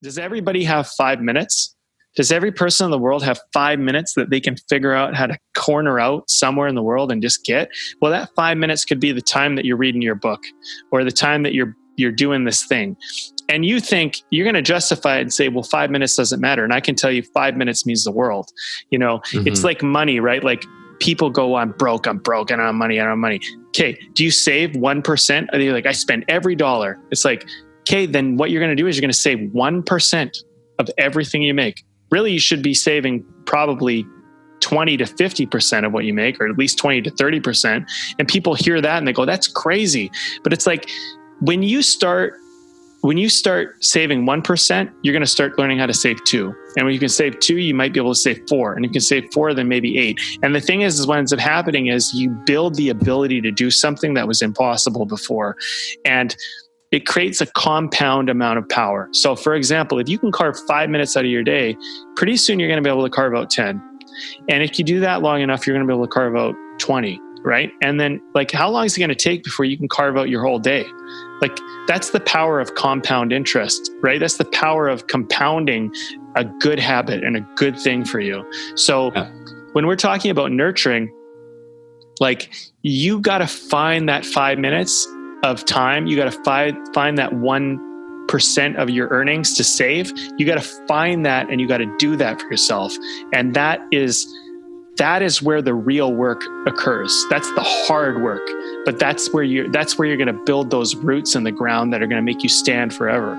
Does everybody have 5 minutes? Does every person in the world have 5 minutes that they can figure out how to corner out somewhere in the world and just get? Well, that 5 minutes could be the time that you're reading your book or the time that you're doing this thing. And you think you're going to justify it and say, well, 5 minutes doesn't matter. And I can tell you 5 minutes means the world. It's like money, right? Like people go, I'm broke, I don't have money. Okay. Do you save 1%? Are you like, I spend every dollar. It's like, okay, then what you're going to do is you're going to save 1% of everything you make. Really, you should be saving probably 20 to 50% of what you make, or at least 20 to 30%. And people hear that and they go, that's crazy. But it's like, when you start saving 1%, you're going to start learning how to save 2. And when you can save 2, you might be able to save 4. And if you can save 4, then maybe 8. And the thing is what ends up happening is you build the ability to do something that was impossible before. And it creates a compound amount of power. So for example, if you can carve 5 minutes out of your day, pretty soon you're going to be able to carve out 10. And if you do that long enough, you're going to be able to carve out 20, right? And then like, how long is it going to take before you can carve out your whole day? Like, that's the power of compound interest, right? That's the power of compounding a good habit and a good thing for you. So when we're talking about nurturing, like, you got to find that 5 minutes of time. You got to find that 1% of your earnings to save. You got to find that, and you got to do that for yourself. And that is where the real work occurs. That's the hard work, but that's where you're going to build those roots in the ground that are going to make you stand forever.